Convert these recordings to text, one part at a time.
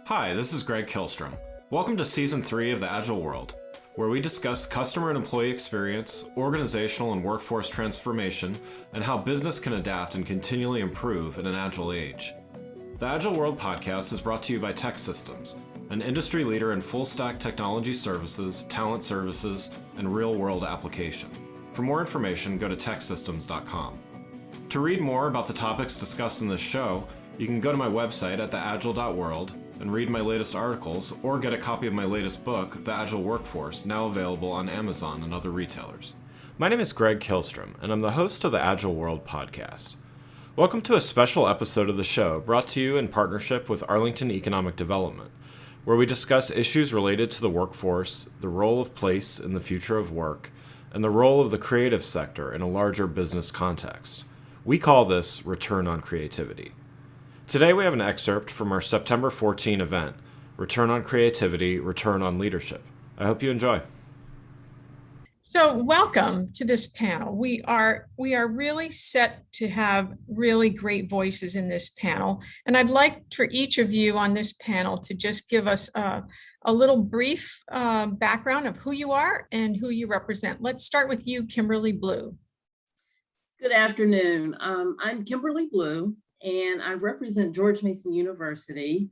Hi, this is Greg Kihlstrom. Welcome to Season 3 of The Agile World, where we discuss customer and employee experience, organizational and workforce transformation, and how business can adapt and continually improve in an agile age. The Agile World podcast is brought to you by TEKsystems, an industry leader in full-stack technology services, talent services, and real-world application. For more information, go to teksystems.com. To read more about the topics discussed in this show, you can go to my website at theagile.world and read my latest articles, or get a copy of my latest book, The Agile Workforce, now available on Amazon and other retailers. My name is Greg Kihlstrom, and I'm the host of the Agile World podcast. Welcome to a special episode of the show brought to you in partnership with Arlington Economic Development, where we discuss issues related to the workforce, the role of place in the future of work, and the role of the creative sector in a larger business context. We call this Return on Creativity. Today we have an excerpt from our September 14 event, Return on Creativity, Return on Leadership. I hope you enjoy. So welcome to this panel. We are really set to have really great voices in this panel. And I'd like for each of you on this panel to just give us a little brief background of who you are and who you represent. Let's start with you, Kimberly Blue. Good afternoon. I'm Kimberly Blue, and I represent George Mason University.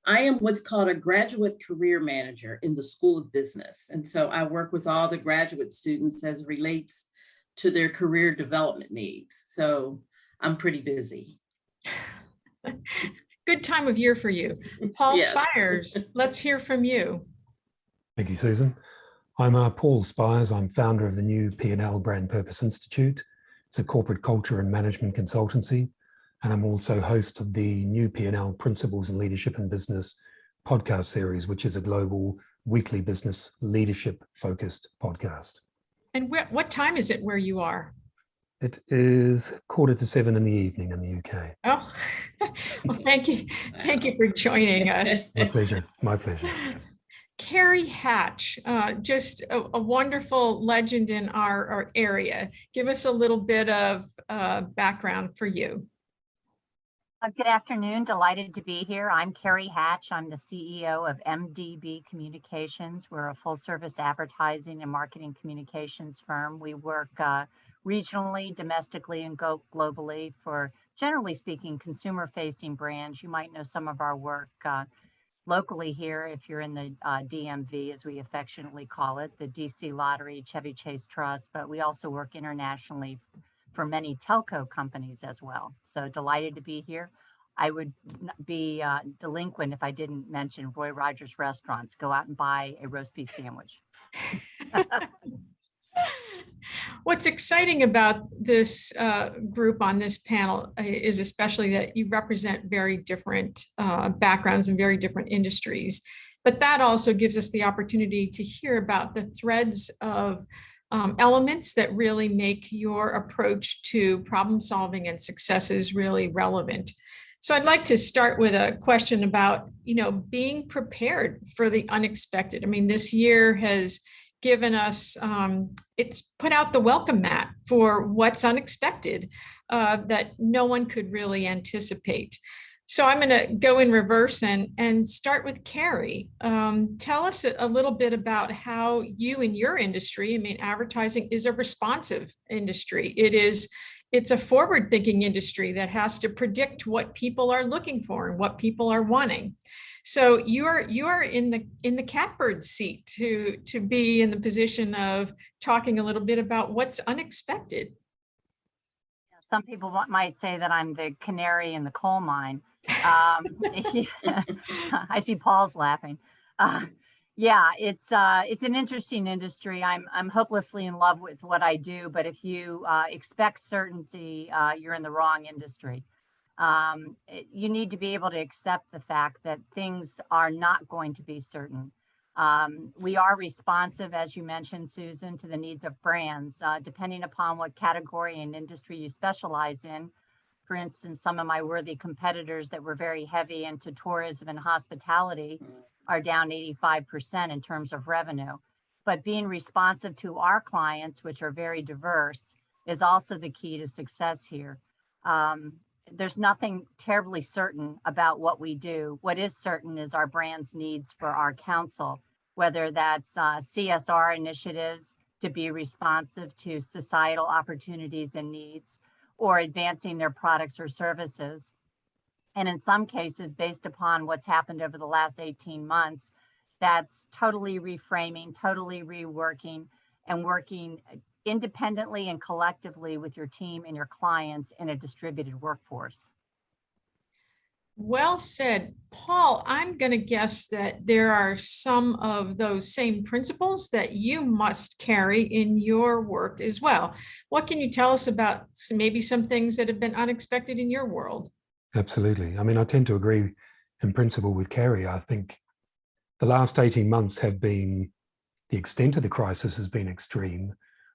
I am what's called a graduate career manager in the School of Business. And so I work with all the graduate students as it relates to their career development needs. So I'm pretty busy. Good time of year for you. Paul Yes. Spiers, let's hear from you. Thank you, Susan. I'm Paul Spiers. I'm founder of the new P&L Brand Purpose Institute. It's a corporate culture and management consultancy. And I'm also host of the new P&L Principles in Leadership and Business podcast series, which is a global weekly business leadership focused podcast. And what time is it where you are? It is 6:45 in the evening in the UK. Oh, well, thank you. Thank you for joining us. My pleasure. My pleasure. Cary Hatch, just a wonderful legend in our area. Give us a little bit of background for you. Good afternoon. Delighted to be here. I'm Cary Hatch. I'm the CEO of MDB Communications. We're a full-service advertising and marketing communications firm. We work regionally, domestically, and globally for, generally speaking, consumer-facing brands. You might know some of our work locally here if you're in the DMV, as we affectionately call it, the DC Lottery, Chevy Chase Trust, but we also work internationally for many telco companies as well. So delighted to be here. I would be delinquent if I didn't mention Roy Rogers Restaurants. Go out and buy a roast beef sandwich. What's exciting about this group on this panel is especially that you represent very different backgrounds and very different industries. But that also gives us the opportunity to hear about the threads of elements that really make your approach to problem solving and successes really relevant. So I'd like to start with a question about, being prepared for the unexpected. I mean, this year has given us, it's put out the welcome mat for what's unexpected that no one could really anticipate. So I'm going to go in reverse and start with Cary. Tell us a little bit about how you in your industry, advertising is a responsive industry. It's a forward-thinking industry that has to predict what people are looking for and what people are wanting. So you are in the catbird seat to be in the position of talking a little bit about what's unexpected. Some people might say that I'm the canary in the coal mine. I see Paul's laughing. It's an interesting industry. I'm hopelessly in love with what I do, but if you expect certainty, you're in the wrong industry. You need to be able to accept the fact that things are not going to be certain. We are responsive, as you mentioned, Susan, to the needs of brands, depending upon what category and industry you specialize in. For instance, some of my worthy competitors that were very heavy into tourism and hospitality are down 85% in terms of revenue. But being responsive to our clients, which are very diverse, is also the key to success here. there's nothing terribly certain about what we do. What is certain is our brand's needs for our council, whether that's CSR initiatives to be responsive to societal opportunities and needs, or advancing their products or services. And in some cases, based upon what's happened over the last 18 months, that's totally reframing, totally reworking, and working independently and collectively with your team and your clients in a distributed workforce. Well said. Paul, I'm going to guess that there are some of those same principles that you must carry in your work as well. What can you tell us about maybe some things that have been unexpected in your world? Absolutely. I mean, I tend to agree in principle with Cary. I think the last 18 months have been, the extent of the crisis has been extreme,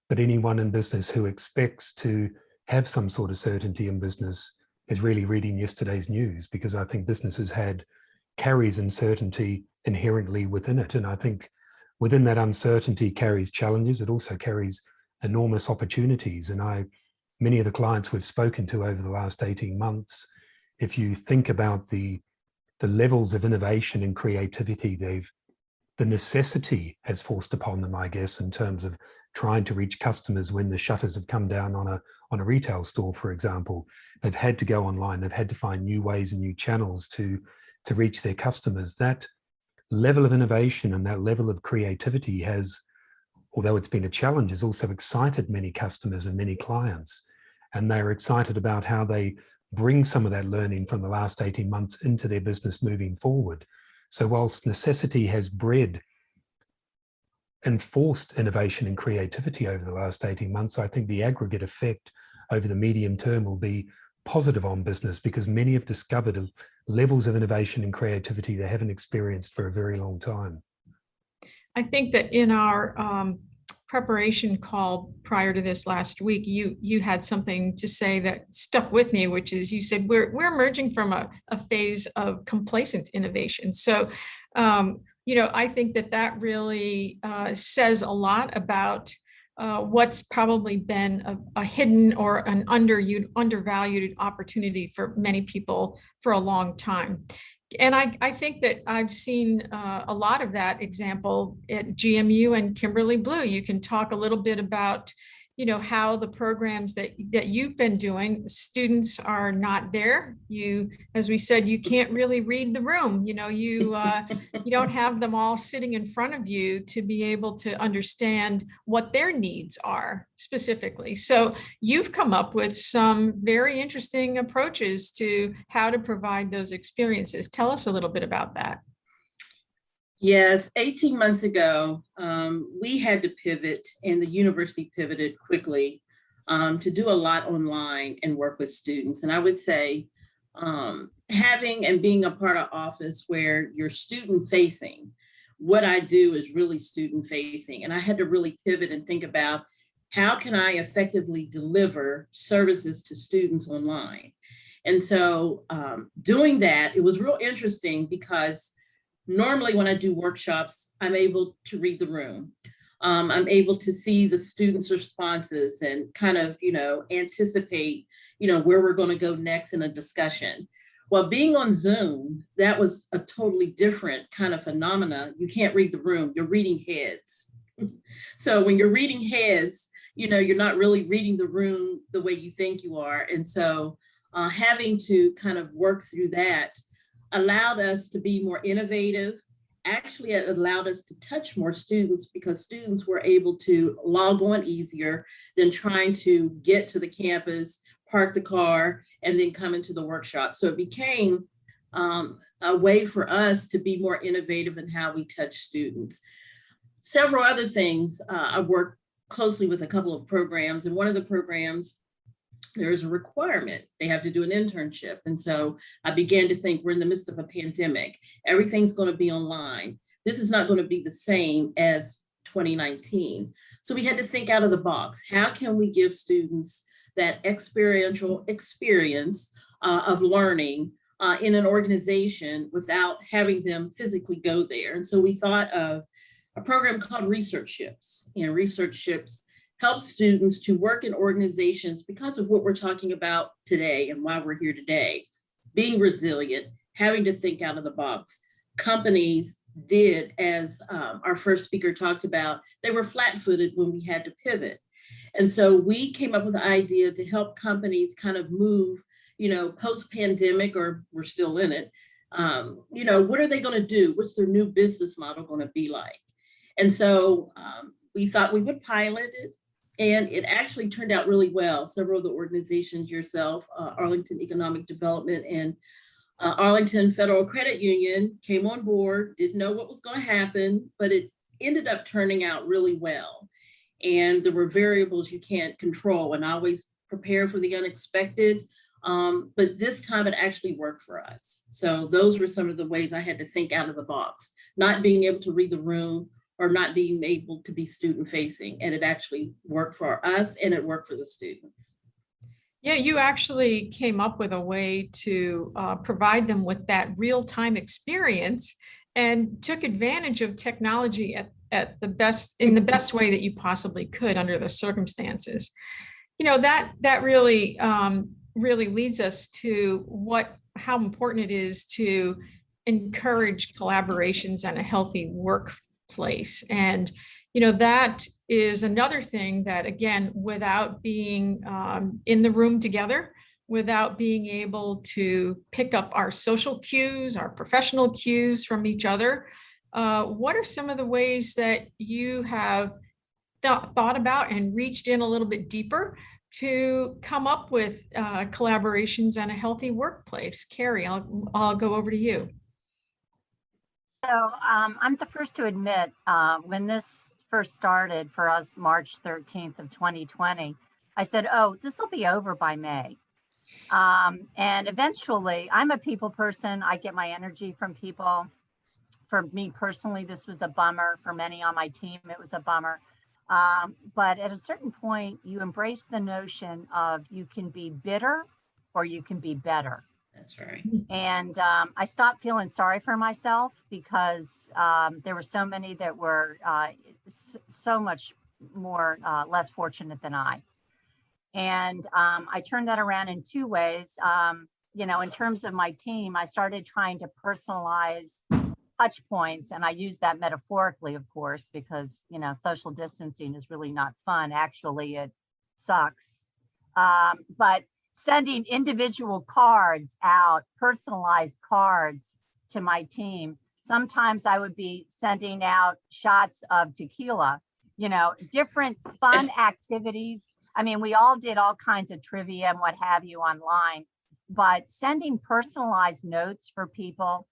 but anyone in business who expects to have some sort of certainty in business is really reading yesterday's news, because I think businesses carries uncertainty inherently within it. And I think within that uncertainty carries challenges. It also carries enormous opportunities. And many of the clients we've spoken to over the last 18 months, if you think about the levels of innovation and creativity the necessity has forced upon them, I guess, in terms of trying to reach customers when the shutters have come down on a retail store, for example. They've had to go online. They've had to find new ways and new channels to reach their customers. That level of innovation and that level of creativity has, although it's been a challenge, has also excited many customers and many clients. And they're excited about how they bring some of that learning from the last 18 months into their business moving forward. So whilst necessity has bred and forced innovation and creativity over the last 18 months, I think the aggregate effect over the medium term will be positive on business, because many have discovered levels of innovation and creativity they haven't experienced for a very long time. I think that in our preparation call prior to this last week, you had something to say that stuck with me, which is you said we're emerging from a phase of complacent innovation. So, I think that really says a lot about what's probably been a hidden or an undervalued opportunity for many people for a long time. And I think that I've seen a lot of that example at GMU and Kimberly Blue. You can talk a little bit about, how the programs that you've been doing, students are not there. As we said, you can't really read the room. You don't have them all sitting in front of you to be able to understand what their needs are specifically. So you've come up with some very interesting approaches to how to provide those experiences. Tell us a little bit about that. Yes, 18 months ago, we had to pivot, and the university pivoted quickly to do a lot online and work with students. And I would say having and being a part of office where you're student facing, what I do is really student facing. And I had to really pivot and think about, how can I effectively deliver services to students online? And so doing that, it was real interesting, because normally when I do workshops, I'm able to read the room. I'm able to see the students' responses and kind of, anticipate, where we're going to go next in a discussion. Well, being on Zoom, that was a totally different kind of phenomena. You can't read the room, you're reading heads. So when you're reading heads, you're not really reading the room the way you think you are. And so having to kind of work through that allowed us to be more innovative. Actually, it allowed us to touch more students, because students were able to log on easier than trying to get to the campus, park the car, and then come into the workshop. So it became a way for us to be more innovative in how we touch students. Several other things, I worked closely with a couple of programs, and one of the programs, there's a requirement. They have to do an internship. And so I began to think, we're in the midst of a pandemic. Everything's going to be online. This is not going to be the same as 2019. So we had to think out of the box. How can we give students that experiential experience of learning in an organization without having them physically go there? And so we thought of a program called Research Ships. Research Ships help students to work in organizations because of what we're talking about today and why we're here today. Being resilient, having to think out of the box. Companies did, as our first speaker talked about, they were flat-footed when we had to pivot. And so we came up with the idea to help companies kind of move, post-pandemic, or we're still in it. What are they going to do? What's their new business model going to be like? And so we thought we would pilot it, and it actually turned out really well. Several of the organizations, yourself, Arlington Economic Development and Arlington Federal Credit Union, came on board, didn't know what was going to happen, but it ended up turning out really well. And there were variables you can't control, and I always prepare for the unexpected. But this time it actually worked for us. So those were some of the ways I had to think out of the box, not being able to read the room or not being able to be student facing. And it actually worked for us, and it worked for the students. Yeah, you actually came up with a way to provide them with that real-time experience and took advantage of technology in the best way that you possibly could under the circumstances. That really really leads us to how important it is to encourage collaborations and a healthy workplace. And that is another thing that, again, without being in the room together, without being able to pick up our social cues, our professional cues from each other, what are some of the ways that you have thought about and reached in a little bit deeper to come up with collaborations and a healthy workplace? Cary, I'll go over to you. So I'm the first to admit, when this first started for us, March 13th of 2020, I said, oh, this will be over by May. And eventually, I'm a people person. I get my energy from people. For me personally, this was a bummer. For many on my team, it was a bummer. But at a certain point, you embrace the notion of you can be bitter or you can be better. That's right. And I stopped feeling sorry for myself because there were so many that were so much more less fortunate than I. And I turned that around in two ways. In terms of my team, I started trying to personalize touch points. And I use that metaphorically, of course, because, social distancing is really not fun. Actually, it sucks. But sending individual cards out, personalized cards to my team. Sometimes I would be sending out shots of tequila, different fun activities. I mean, we all did all kinds of trivia and what have you online, but sending personalized notes for people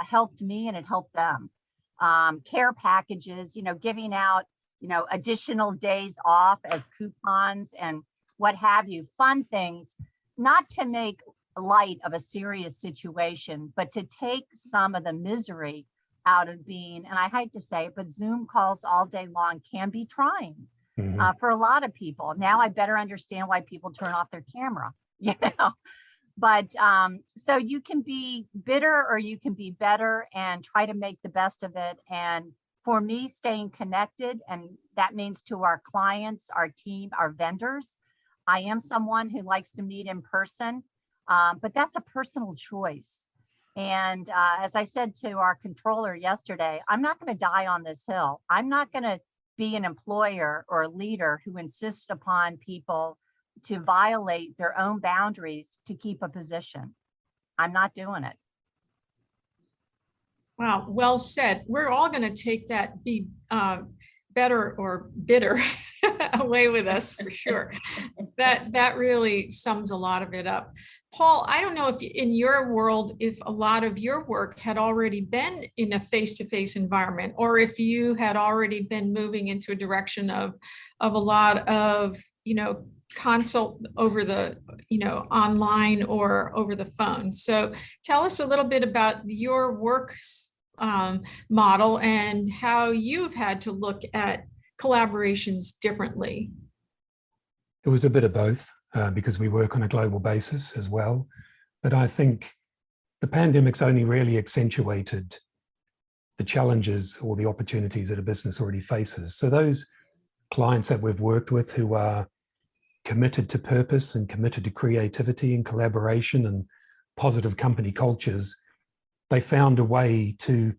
helped me and it helped them. Care packages, giving out, additional days off as coupons and what have you, fun things, not to make light of a serious situation, but to take some of the misery out of being, and I hate to say it, but Zoom calls all day long can be trying for a lot of people. Now I better understand why people turn off their camera, But so you can be bitter or you can be better and try to make the best of it. And for me, staying connected, and that means to our clients, our team, our vendors. I am someone who likes to meet in person, but that's a personal choice. And as I said to our controller yesterday, I'm not going to die on this hill. I'm not going to be an employer or a leader who insists upon people to violate their own boundaries to keep a position. I'm not doing it. Wow, well said. We're all going to take that be better or bitter away with us for sure. That really sums a lot of it up. Paul, I don't know if in your world, if a lot of your work had already been in a face-to-face environment, or if you had already been moving into a direction of a lot of, consult over the, online or over the phone. So tell us a little bit about your work model and how you've had to look at collaborations differently. It was a bit of both because we work on a global basis as well. But I think the pandemic's only really accentuated the challenges or the opportunities that a business already faces. So those clients that we've worked with who are committed to purpose and committed to creativity and collaboration and positive company cultures, they found a way to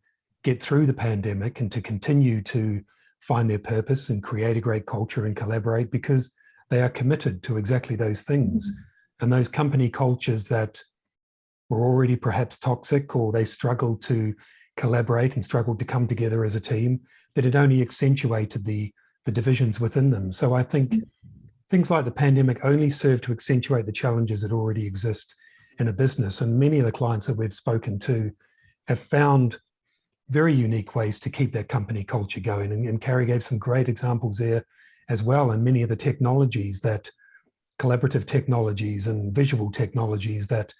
get through the pandemic and to continue to find their purpose and create a great culture and collaborate because they are committed to exactly those things. And those company cultures that were already perhaps toxic, or they struggled to collaborate and struggled to come together as a team, that it only accentuated the divisions within them. So I think things like the pandemic only serve to accentuate the challenges that already exist in a business. And many of the clients that we've spoken to have found very unique ways to keep that company culture going. And Cary gave some great examples there as well. And many of the technologies that, collaborative technologies and visual technologies that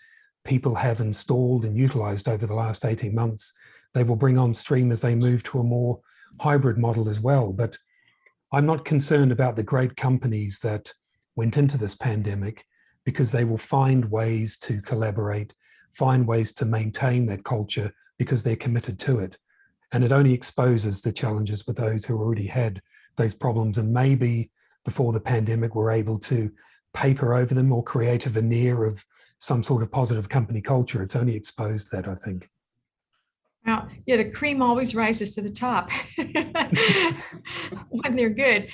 people have installed and utilized over the last 18 months, they will bring on stream as they move to a more hybrid model as well. But I'm not concerned about the great companies that went into this pandemic, because they will find ways to collaborate, find ways to maintain that culture because they're committed to it. And it only exposes the challenges with those who already had those problems and maybe before the pandemic were able to paper over them or create a veneer of some sort of positive company culture. It's only exposed that, I think. Wow. Yeah, the cream always rises to the top when they're good.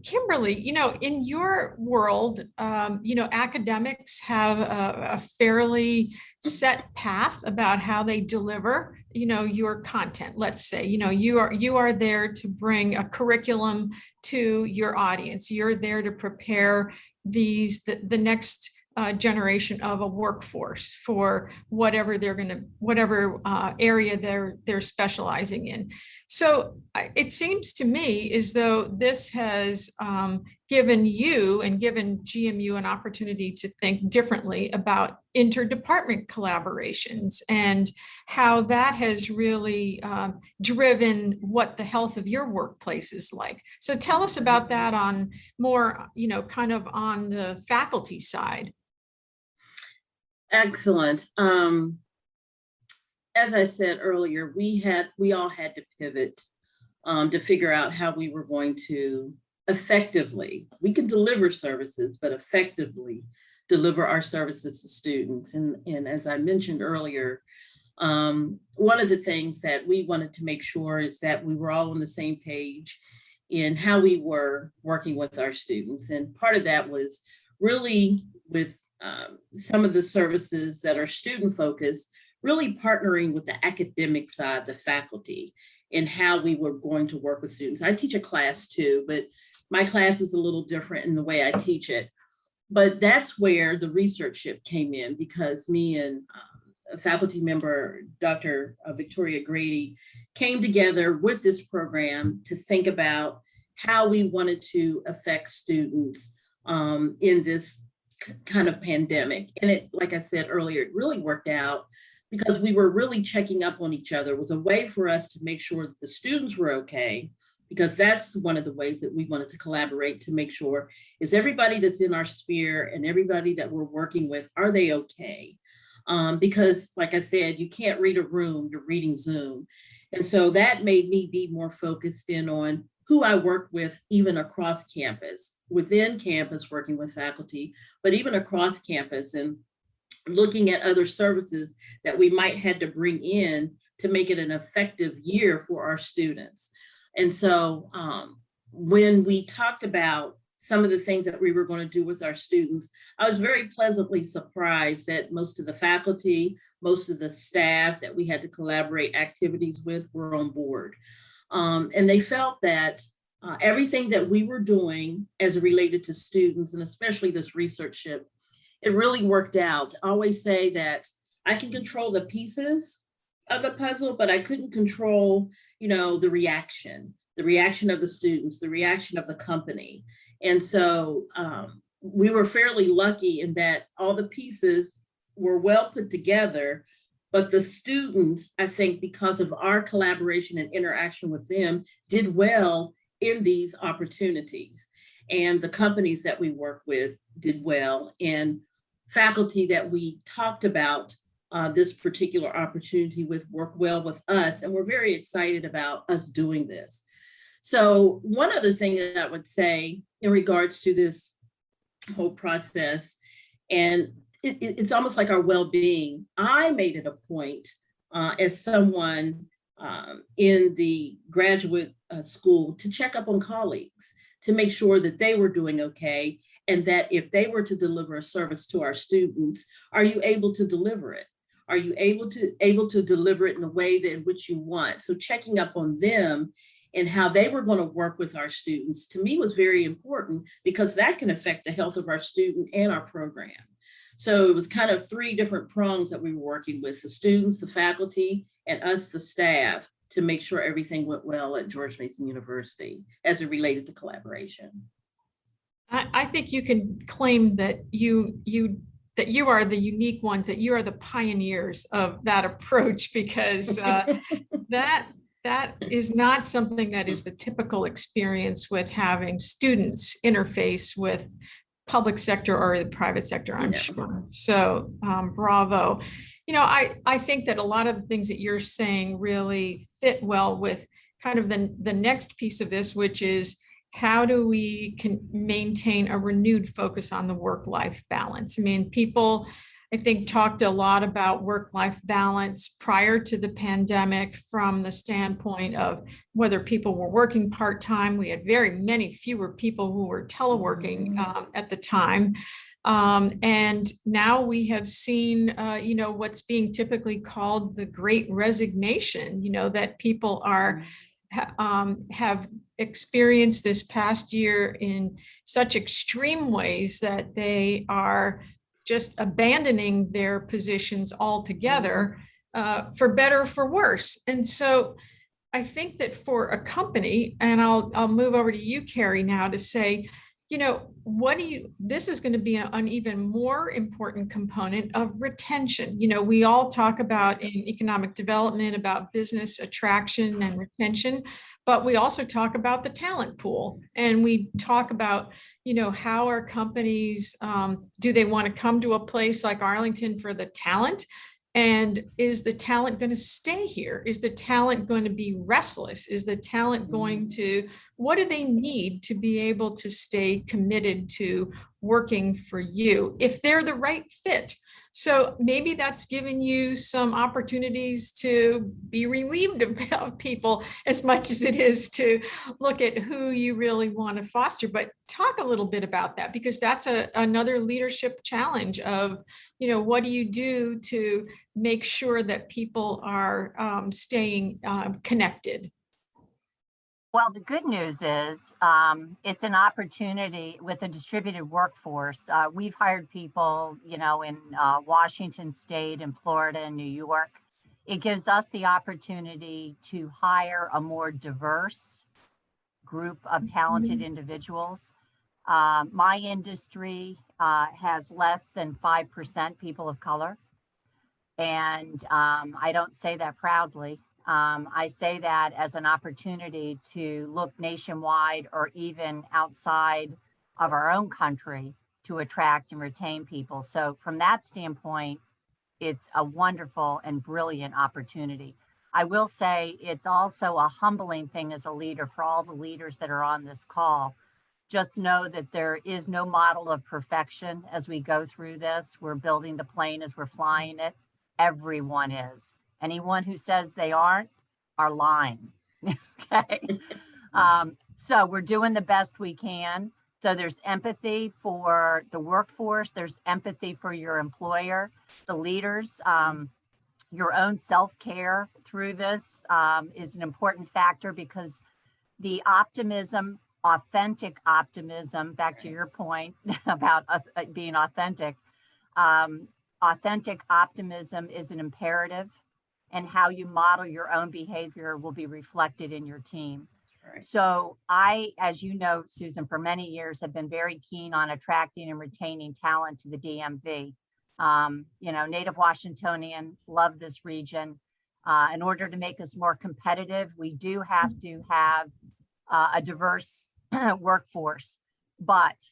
Kimberly, in your world, academics have a fairly set path about how they deliver, your content. Let's say, you are there to bring a curriculum to your audience. You're there to prepare the next generation of a workforce for whatever area they're specializing in. So it seems to me as though this has given you and given GMU an opportunity to think differently about interdepartment collaborations and how that has really driven what the health of your workplace is like. So tell us about that on more, kind of on the faculty side. Excellent. As I said earlier, we all had to pivot to figure out how we were going to effectively, we can deliver services, but effectively deliver our services to students. And as I mentioned earlier, one of the things that we wanted to make sure is that we were all on the same page in how we were working with our students. And part of that was really with some of the services that are student focused, really partnering with the academic side, the faculty, and how we were going to work with students. I teach a class too, but my class is a little different in the way I teach it. But that's where the researchship came in, because me and a faculty member, Dr. Victoria Grady, came together with this program to think about how we wanted to affect students in this kind of pandemic. And it, like I said earlier, it really worked out because we were really checking up on each other. It was a way for us to make sure that the students were okay, because that's one of the ways that we wanted to collaborate to make sure is everybody that's in our sphere and everybody that we're working with, are they okay? Because like I said, you can't read a room, you're reading Zoom. And so that made me be more focused in on who I work with, even across campus, within campus, working with faculty, but even across campus, and looking at other services that we might had to bring in to make it an effective year for our students. And so when we talked about some of the things that we were going to do with our students, I was very pleasantly surprised that most of the faculty, most of the staff that we had to collaborate activities with were on board. And they felt that everything that we were doing as it related to students, and especially this researchship, it really worked out. I always say that I can control the pieces of the puzzle, but I couldn't control, the reaction of the students, the reaction of the company. And so we were fairly lucky in that all the pieces were well put together, but the students, I think, because of our collaboration and interaction with them, did well in these opportunities. And the companies that we work with did well. And faculty that we talked about this particular opportunity with work well with us. And we're very excited about us doing this. So one other thing that I would say in regards to this whole process, and it's almost like our well-being, I made it a point as someone in the graduate school to check up on colleagues to make sure that they were doing okay, and that if they were to deliver a service to our students, are you able to deliver it? Are you able to deliver it in the way that in which you want? So checking up on them and how they were going to work with our students, to me, was very important, because that can affect the health of our student and our program. So it was kind of three different prongs that we were working with: the students, the faculty, and us, the staff, to make sure everything went well at George Mason University as it related to collaboration. I think you can claim that you are the unique ones, that you are the pioneers of that approach, because that is not something that is the typical experience with having students interface with public sector or the private sector, I'm sure. So bravo. I think that a lot of the things that you're saying really fit well with kind of the next piece of this, which is how do we can maintain a renewed focus on the work-life balance? I mean, people, I think, talked a lot about work-life balance prior to the pandemic from the standpoint of whether people were working part-time. We had very fewer people who were teleworking at the time. And now we have seen, what's being typically called the Great Resignation, that people have experienced this past year in such extreme ways that they are just abandoning their positions altogether, for better or for worse. And so I think that for a company, and I'll move over to you, Cary, now to say, this is going to be an even more important component of retention. We all talk about in economic development about business attraction and retention, but we also talk about the talent pool, and we talk about, how are companies, do they want to come to a place like Arlington for the talent? And is the talent going to stay here? Is the talent going to be restless? Is the talent going to, what do they need to be able to stay committed to working for you if they're the right fit? So maybe that's given you some opportunities to be relieved about people as much as it is to look at who you really want to foster. But talk a little bit about that, because that's another leadership challenge of, what do you do to make sure that people are staying connected? Well, the good news is it's an opportunity with a distributed workforce. We've hired people, in Washington State and Florida and New York. It gives us the opportunity to hire a more diverse group of talented individuals. My industry has less than 5% people of color. And I don't say that proudly. I say that as an opportunity to look nationwide or even outside of our own country to attract and retain people. So from that standpoint, it's a wonderful and brilliant opportunity. I will say it's also a humbling thing as a leader for all the leaders that are on this call. Just know that there is no model of perfection as we go through this. We're building the plane as we're flying it. Everyone is. Anyone who says they aren't are lying. Okay. So we're doing the best we can. So there's empathy for the workforce. There's empathy for your employer, the leaders. Your own self-care through this is an important factor, because the optimism, authentic optimism, back to your point about being authentic, authentic optimism is an imperative, and how you model your own behavior will be reflected in your team. Right. So I, as you know, Susan, for many years have been very keen on attracting and retaining talent to the DMV. Native Washingtonian, love this region. In order to make us more competitive, we do have to have a diverse workforce, but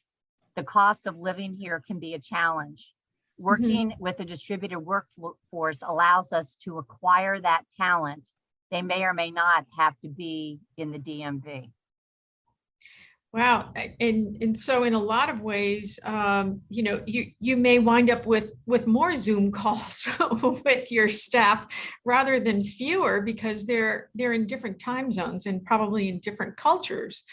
the cost of living here can be a challenge. Working with a distributed workforce allows us to acquire that talent. They may or may not have to be in the DMV. Wow. And so in a lot of ways, you may wind up with more Zoom calls with your staff rather than fewer, because they're in different time zones and probably in different cultures.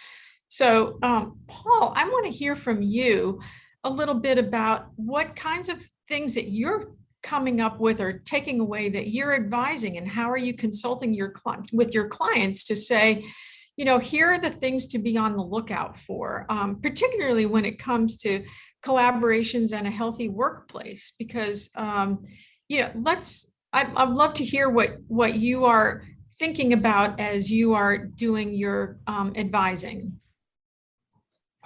So, Paul, I want to hear from you a little bit about what kinds of things that you're coming up with or taking away that you're advising, and how are you consulting with your clients to say, here are the things to be on the lookout for, particularly when it comes to collaborations and a healthy workplace. Because, I'd love to hear what you are thinking about as you are doing your advising.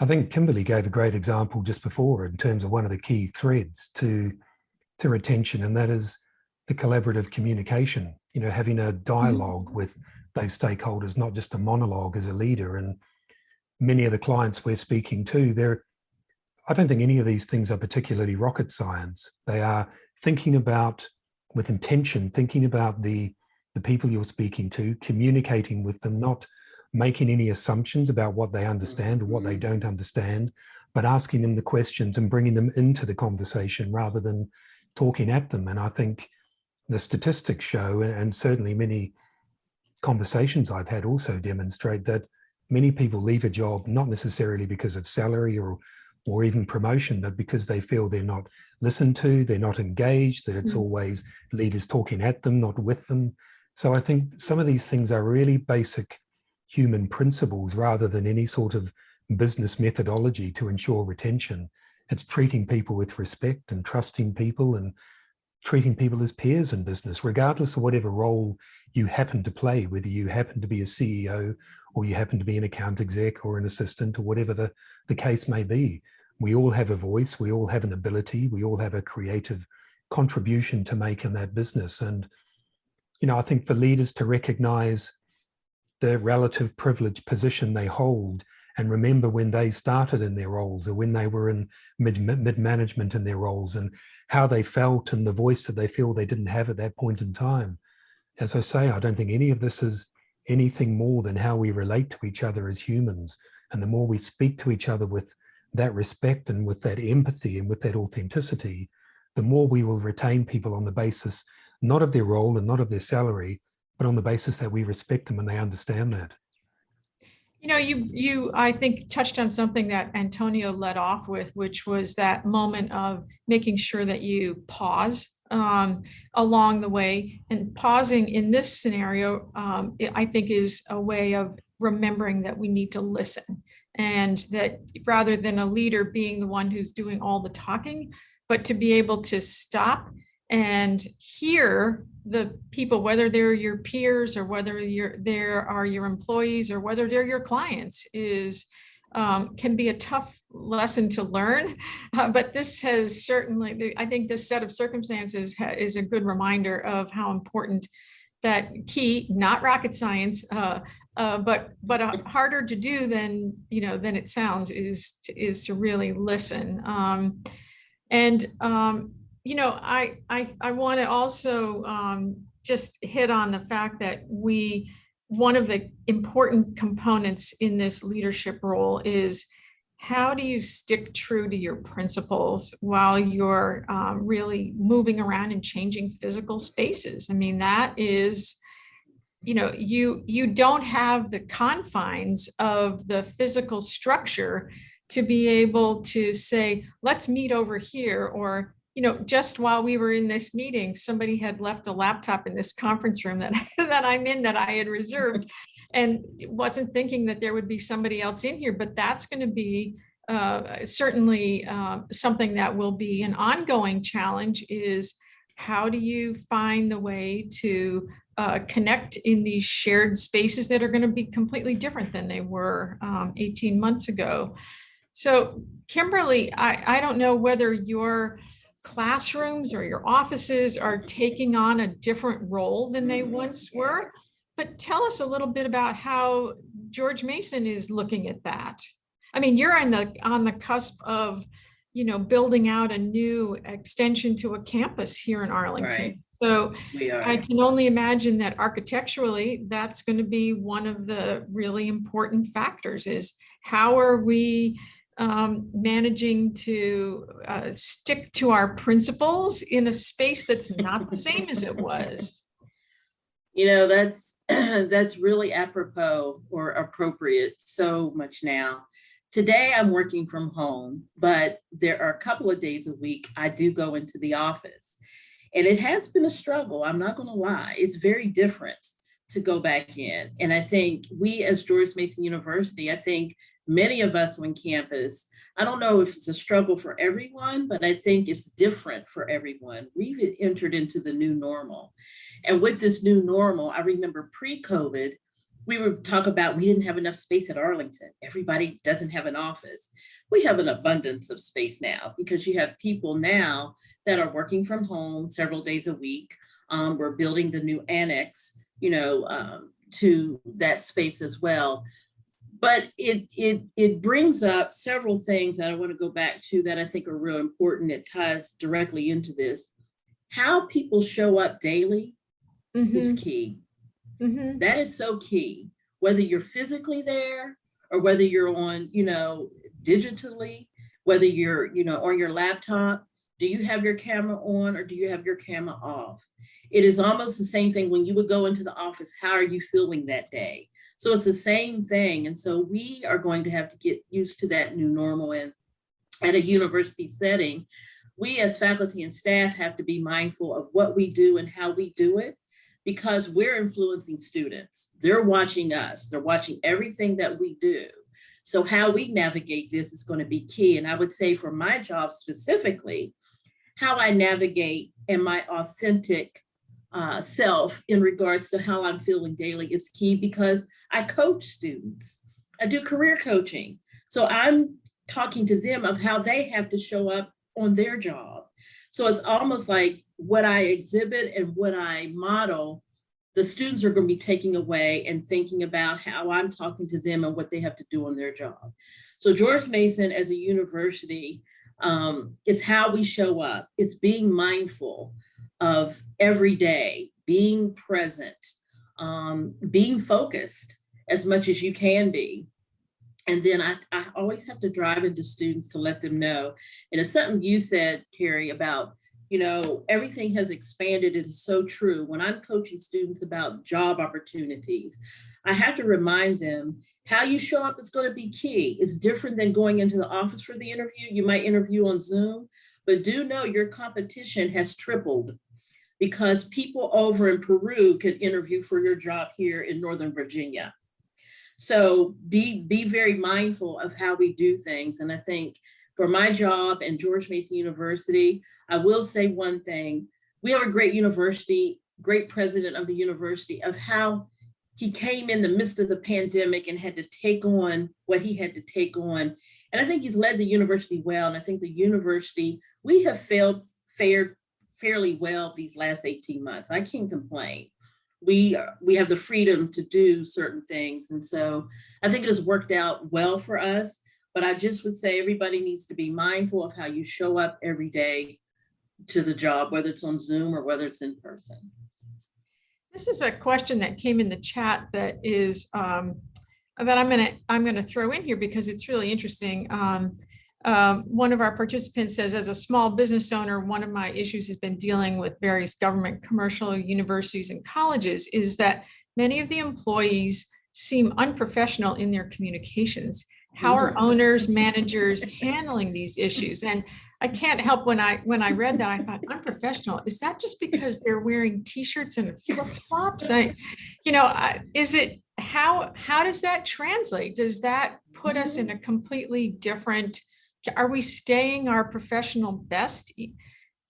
I think Kimberly gave a great example just before in terms of one of the key threads to retention, and that is the collaborative communication, having a dialogue with those stakeholders, not just a monologue as a leader. And many of the clients we're speaking to, I don't think any of these things are particularly rocket science. They are thinking about, with intention, thinking about the people you're speaking to, communicating with them, not making any assumptions about what they understand or what they don't understand, but asking them the questions and bringing them into the conversation rather than talking at them. And I think the statistics show, and certainly many conversations I've had also demonstrate, that many people leave a job not necessarily because of salary or even promotion, but because they feel they're not listened to, they're not engaged, that it's always leaders talking at them, not with them. So I think some of these things are really basic human principles rather than any sort of business methodology to ensure retention. It's treating people with respect and trusting people and treating people as peers in business, regardless of whatever role you happen to play, whether you happen to be a CEO or you happen to be an account exec or an assistant or whatever the case may be. We all have a voice, we all have an ability, we all have a creative contribution to make in that business. And, I think for leaders to recognize the relative privileged position they hold and remember when they started in their roles or when they were in mid-management in their roles and how they felt and the voice that they feel they didn't have at that point in time. As I say, I don't think any of this is anything more than how we relate to each other as humans. And the more we speak to each other with that respect and with that empathy and with that authenticity, the more we will retain people on the basis not of their role and not of their salary, but on the basis that we respect them and they understand that. You I think touched on something that Antonio led off with, which was that moment of making sure that you pause along the way. And pausing in this scenario, I think, is a way of remembering that we need to listen, and that rather than a leader being the one who's doing all the talking, but to be able to stop and hear the people, whether they're your peers or whether there are your employees or whether they're your clients, can be a tough lesson to learn. But this has certainly, I think this set of circumstances is a good reminder of how important that key, not rocket science, but harder to do than it sounds, is to really listen. I want to also just hit on the fact that one of the important components in this leadership role is, how do you stick true to your principles while you're really moving around and changing physical spaces? I mean, that is, you don't have the confines of the physical structure to be able to say, let's meet over here, or just while we were in this meeting, somebody had left a laptop in this conference room that I'm in, that I had reserved, and wasn't thinking that there would be somebody else in here. But that's going to be certainly something that will be an ongoing challenge, is how do you find the way to connect in these shared spaces that are going to be completely different than they were 18 months ago. So Kimberly, I don't know whether your classrooms or your offices are taking on a different role than they once were, but tell us a little bit about how George Mason is looking at that. I mean, you're on the cusp of, building out a new extension to a campus here in Arlington. Right. So I can only imagine that architecturally, that's going to be one of the really important factors, is How are we managing to stick to our principles in a space that's not the same as it was? You know, that's that's really apropos or appropriate so much now. Today I'm working from home, but there are a couple of days a week I do go into the office. And it has been a struggle. I'm not going to lie. It's very different to go back in. And I think we as George Mason University, I think many of us on campus, I don't know if it's a struggle for everyone, but I think it's different for everyone. We've entered into the new normal. And with this new normal, I remember pre-COVID, we would talk about we didn't have enough space at Arlington. Everybody doesn't have an office. We have an abundance of space now because you have people now that are working from home several days a week. We're building the new annex, to that space as well. But it brings up several things that I want to go back to that I think are real important. It ties directly into this. How people show up daily is key. That is so key, whether you're physically there or whether you're on, digitally, whether you're, on your laptop. Do you have your camera on or do you have your camera off? It is almost the same thing when you would go into the office. How are you feeling that day? So it's the same thing. And so we are going to have to get used to that new normal. And at a university setting, we as faculty and staff have to be mindful of what we do and how we do it, because we're influencing students. They're watching us. They're watching everything that we do. So how we navigate this is going to be key. And I would say for my job specifically, how I navigate and my authentic self in regards to how I'm feeling daily is key, because I coach students. I do career coaching. So I'm talking to them of how they have to show up on their job. So it's almost like what I exhibit and what I model, the students are going to be taking away and thinking about how I'm talking to them and what they have to do on their job. So George Mason as a university, it's how we show up. It's being mindful of every day, being present, being focused as much as you can be. And then I always have to drive into students to let them know. And it's something you said, Cary, about, everything has expanded. It is so true. When I'm coaching students about job opportunities, I have to remind them how you show up is going to be key. It's different than going into the office for the interview. You might interview on Zoom, but do know your competition has tripled, because people over in Peru could interview for your job here in Northern Virginia. So be very mindful of how we do things. And I think for my job and George Mason University, I will say one thing. We have a great university, great president of the university, of how he came in the midst of the pandemic and had to take on what he had to take on. And I think he's led the university well. And I think the university, we have fared fairly well these last 18 months. I can't complain. We have the freedom to do certain things. And so I think it has worked out well for us, but I just would say everybody needs to be mindful of how you show up every day to the job, whether it's on Zoom or whether it's in person. This is a question that came in the chat that is that I'm gonna throw in here because it's really interesting. One of our participants says, as a small business owner, one of my issues has been dealing with various government, commercial, universities, and colleges is that many of the employees seem unprofessional in their communications. How are owners, managers handling these issues? And I can't help when I read that, I thought, unprofessional. Is that just because they're wearing t-shirts and flip-flops? Is it, how does that translate? Does that put us in a completely different, are we staying our professional best?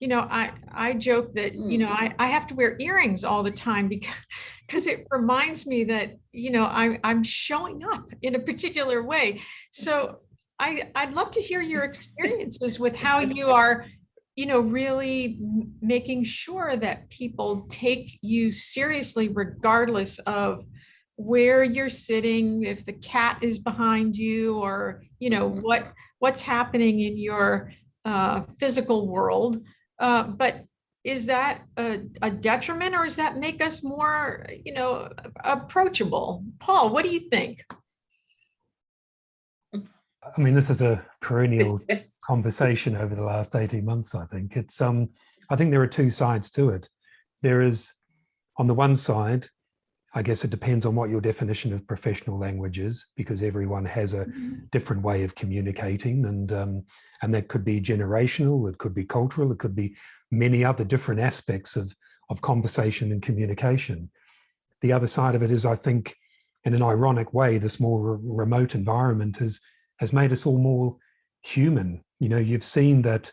I joke that, I have to wear earrings all the time because it reminds me that, I'm showing up in a particular way. So I'd love to hear your experiences with how you are, really making sure that people take you seriously, regardless of where you're sitting, if the cat is behind you, or, what's happening in your physical world. But is that a detriment, or does that make us more, approachable? Paul, what do you think? I mean, this is a perennial conversation over the last 18 months, I think. I think there are two sides to it. There is, on the one side, I guess it depends on what your definition of professional language is, because everyone has a different way of communicating, and that could be generational, it could be cultural, it could be many other different aspects of conversation and communication. The other side of it is, I think, in an ironic way, this more remote environment has made us all more human. You know, you've seen that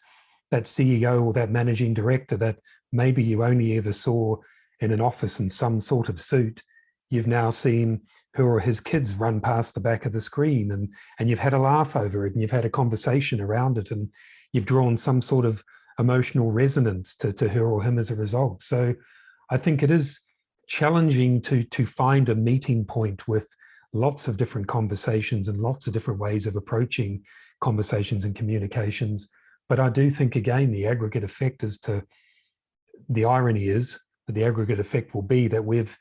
CEO or that managing director that maybe you only ever saw in an office in some sort of suit. You've now seen her or his kids run past the back of the screen, and you've had a laugh over it, and you've had a conversation around it, and you've drawn some sort of emotional resonance to her or him as a result. So I think it is challenging to find a meeting point with lots of different conversations and lots of different ways of approaching conversations and communications. But I do think, again, the aggregate effect the irony is that the aggregate effect will be that we've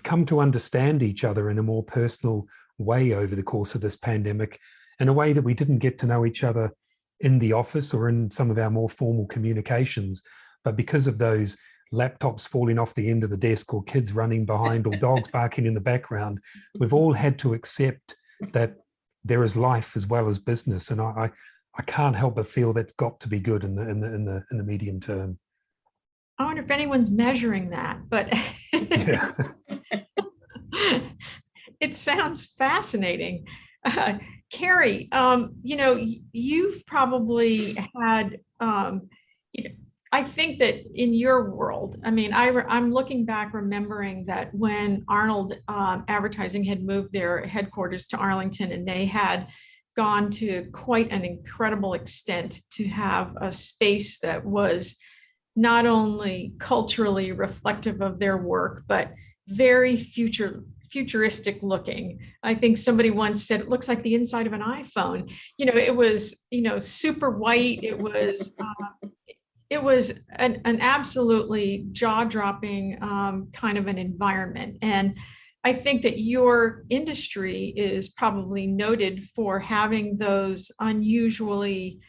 come to understand each other in a more personal way over the course of this pandemic, in a way that we didn't get to know each other in the office or in some of our more formal communications. But because of those laptops falling off the end of the desk, or kids running behind, or dogs barking in the background, we've all had to accept that there is life as well as business. And I can't help but feel that's got to be good in the medium term. I wonder if anyone's measuring that, but Yeah. it sounds fascinating. Cary, you know, you've probably had, I think that in your world, I mean, I'm looking back, remembering that when Arnold Advertising had moved their headquarters to Arlington, and they had gone to quite an incredible extent to have a space that was not only culturally reflective of their work, but very futuristic looking. I think somebody once said it looks like the inside of an iPhone. You know, it was, you know, super white. It was an absolutely jaw-dropping kind of an environment. And I think that your industry is probably noted for having those unusually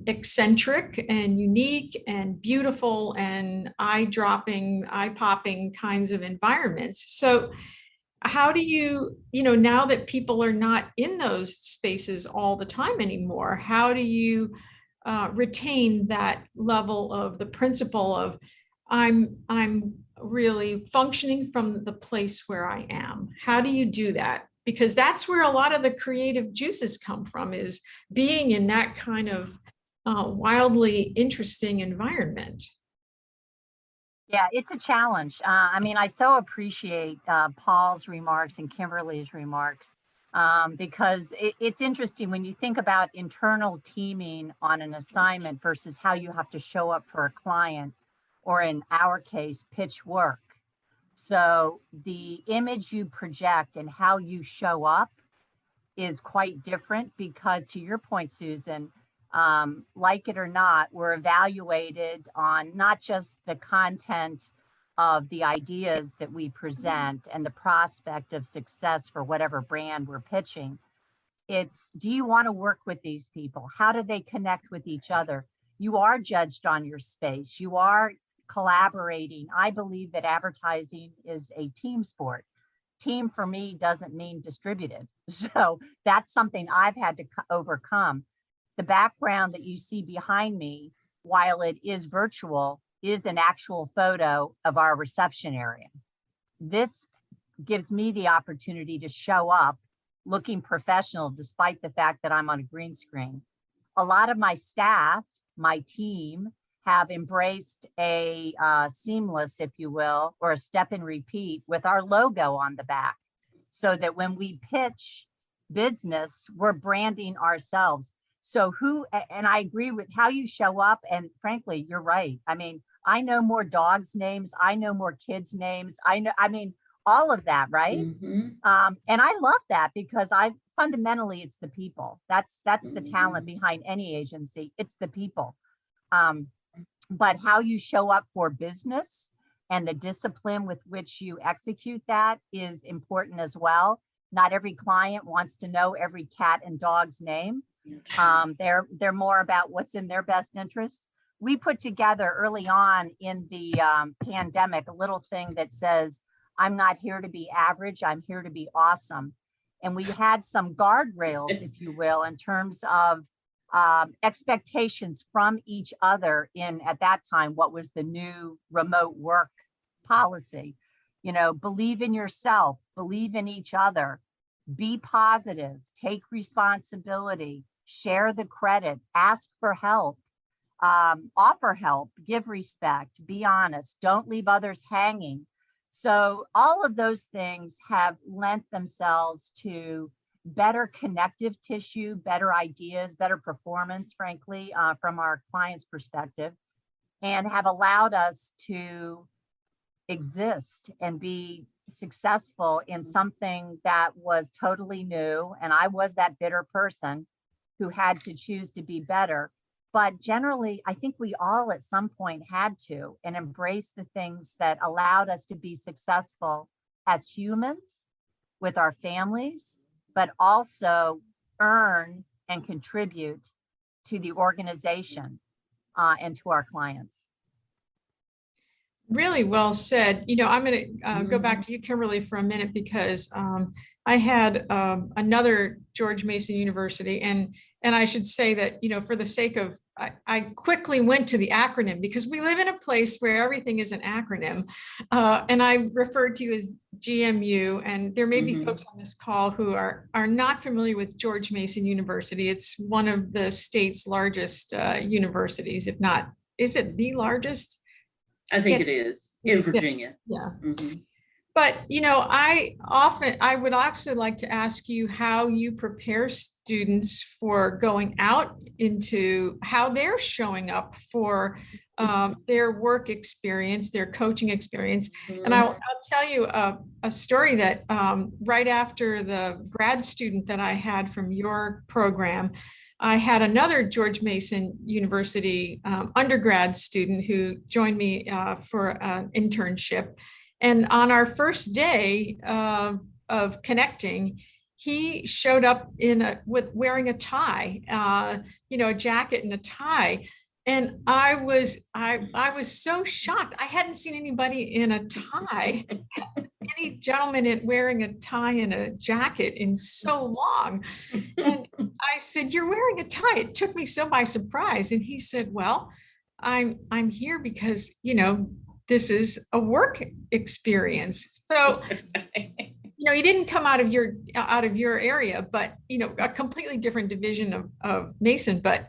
eccentric and unique and beautiful and eye-dropping, eye-popping kinds of environments. So how do you, now that people are not in those spaces all the time anymore, how do you retain that level of the principle of I'm really functioning from the place where I am? How do you do that? Because that's where a lot of the creative juices come from, is being in that kind of wildly interesting environment. Yeah, it's a challenge. I mean, I so appreciate Paul's remarks and Kimberly's remarks, because it's interesting when you think about internal teaming on an assignment versus how you have to show up for a client, or in our case, pitch work. So the image you project and how you show up is quite different, because to your point, Susan, like it or not, we're evaluated on not just the content of the ideas that we present and the prospect of success for whatever brand we're pitching. It's, do you want to work with these people? How do they connect with each other? You are judged on your space. You are collaborating. I believe that advertising is a team sport. Team for me doesn't mean distributed. So that's something I've had to overcome. The background that you see behind me, while it is virtual, is an actual photo of our reception area. This gives me the opportunity to show up looking professional, despite the fact that I'm on a green screen. A lot of my staff, my team, have embraced a seamless, if you will, or a step and repeat with our logo on the back, so that when we pitch business, we're branding ourselves. So and I agree with how you show up. And frankly, you're right. I mean, I know more dogs' names. I know more kids' names. I mean, all of that, right? Mm-hmm. And I love that, because fundamentally, it's the people. That's the talent behind any agency. It's the people. But how you show up for business and the discipline with which you execute that is important as well. Not every client wants to know every cat and dog's name. They're more about what's in their best interest. We put together early on in the pandemic a little thing that says, I'm not here to be average, I'm here to be awesome. And we had some guardrails, if you will, in terms of expectations from each other in, at that time, what was the new remote work policy. You know, believe in yourself, believe in each other, be positive, take responsibility, share the credit, ask for help, offer help, give respect, be honest, don't leave others hanging. So all of those things have lent themselves to better connective tissue, better ideas, better performance, frankly, from our clients' perspective, and have allowed us to exist and be successful in something that was totally new. And I was that bitter person who had to choose to be better. But generally, I think we all at some point had to, and embrace the things that allowed us to be successful as humans with our families, but also earn and contribute to the organization and to our clients. Really well said. You know, I'm going to go back to you, Kimberly, for a minute, because I had another George Mason University, and I should say that, you know, for the sake of, I quickly went to the acronym because we live in a place where everything is an acronym, and I referred to you as GMU, and there may be folks on this call who are not familiar with George Mason University. It's one of the state's largest universities, if not, is it the largest? I think it is in Virginia. Yeah. But, you know, I would actually like to ask you how you prepare students for going out into how they're showing up for their work experience, their coaching experience. And I'll tell you a story that right after the grad student that I had from your program, I had another George Mason University undergrad student who joined me for an internship. And on our first day of connecting, he showed up with wearing a tie, you know, a jacket and a tie. And I was so shocked. I hadn't seen anybody in a tie, any gentleman wearing a tie and a jacket in so long. And I said, "You're wearing a tie." It took me so by surprise. And he said, "Well, I'm here because, you know, this is a work experience." So, you know, he didn't come out of your area, but, you know, a completely different division of Mason. But